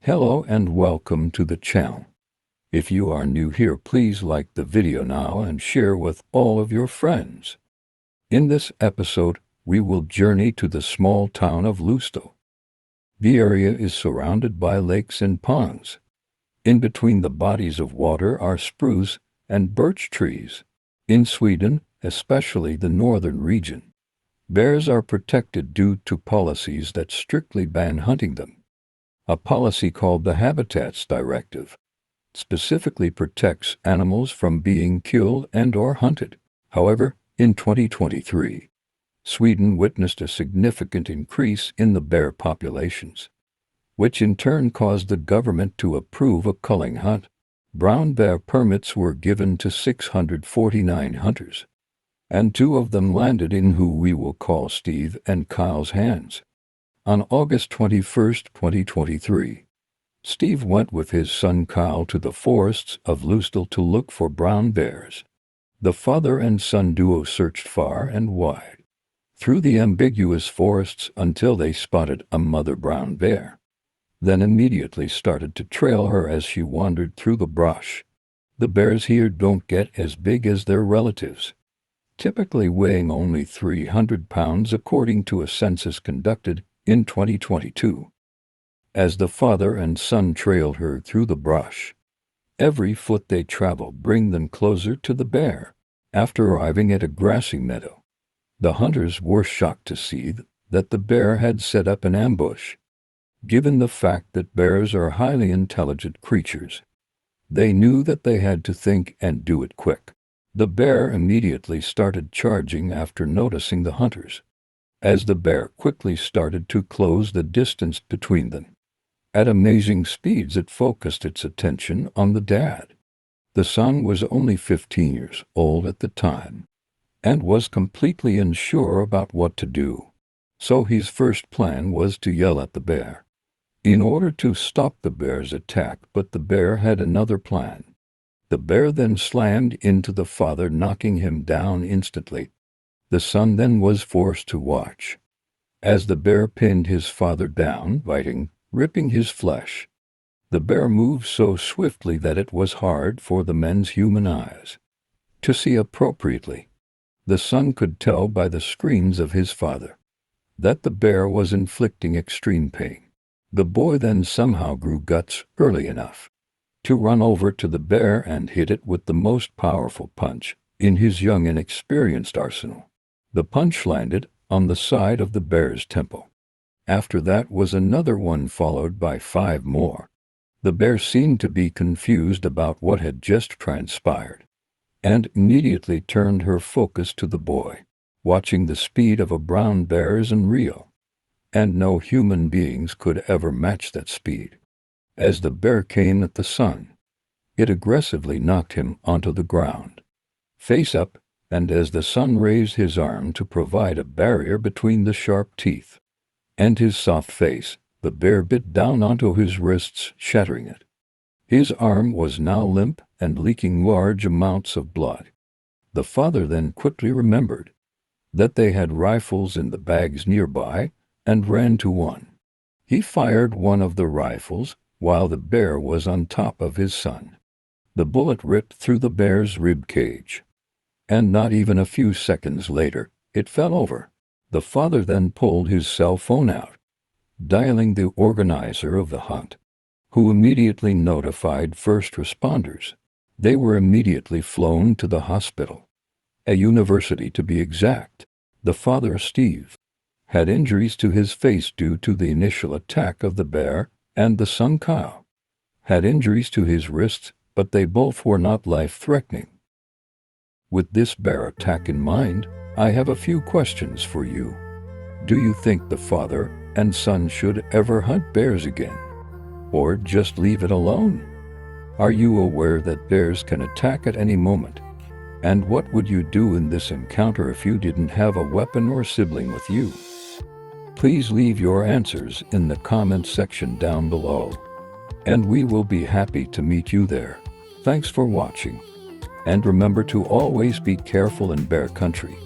Hello and welcome to the channel. If you are new here, please like the video now and share with all of your friends. In this episode, we will journey to the small town of Ljusdal. The area is surrounded by lakes and ponds. In between the bodies of water are spruce and birch trees. In Sweden, especially the northern region, bears are protected due to policies that strictly ban hunting them. A policy called the Habitats Directive specifically protects animals from being killed and/or hunted. However, in 2023, Sweden witnessed a significant increase in the bear populations, which in turn caused the government to approve a culling hunt. Brown bear permits were given to 649 hunters, and 2 of them landed in who we will call Steve and Kyle's hands. On August 21, 2023, Steve went with his son Kyle to the forests of Ljusdal to look for brown bears. The father and son duo searched far and wide through the ambiguous forests until they spotted a mother brown bear, then immediately started to trail her as she wandered through the brush. The bears here don't get as big as their relatives, typically weighing only 300 pounds according to a census conducted in 2022. As the father and son trailed her through the brush, every foot they traveled bring them closer to the bear. After arriving at a grassy meadow, the hunters were shocked to see that the bear had set up an ambush. Given the fact that bears are highly intelligent creatures, they knew that they had to think and do it quick. The bear immediately started charging after noticing the hunters, as the bear quickly started to close the distance between them. At amazing speeds, it focused its attention on the dad. The son was only 15 years old at the time and was completely unsure about what to do. So his first plan was to yell at the bear in order to stop the bear's attack, but the bear had another plan. The bear then slammed into the father, knocking him down instantly. The son then was forced to watch as the bear pinned his father down, biting, ripping his flesh. The bear moved so swiftly that it was hard for the men's human eyes to see appropriately. The son could tell by the screams of his father that the bear was inflicting extreme pain. The boy then somehow grew guts early enough to run over to the bear and hit it with the most powerful punch in his young and experienced arsenal. The punch landed on the side of the bear's temple. After that was another one, followed by 5 more. The bear seemed to be confused about what had just transpired and immediately turned her focus to the boy. Watching the speed of a brown bear is unreal, and no human beings could ever match that speed. As the bear came at the son, it aggressively knocked him onto the ground, face up, and as the son raised his arm to provide a barrier between the sharp teeth and his soft face, the bear bit down onto his wrists, shattering it. His arm was now limp and leaking large amounts of blood. The father then quickly remembered that they had rifles in the bags nearby and ran to one. He fired one of the rifles while the bear was on top of his son. The bullet ripped through the bear's rib cage, and not even a few seconds later, it fell over. The father then pulled his cell phone out, dialing the organizer of the hunt, who immediately notified first responders. They were immediately flown to the hospital, a university to be exact. The father, Steve, had injuries to his face due to the initial attack of the bear, and the son, Kyle, had injuries to his wrists, but they both were not life-threatening. With this bear attack in mind, I have a few questions for you. Do you think the father and son should ever hunt bears again, or just leave it alone? Are you aware that bears can attack at any moment? And what would you do in this encounter if you didn't have a weapon or sibling with you? Please leave your answers in the comment section down below, and we will be happy to meet you there. Thanks for watching, and remember to always be careful in bear country.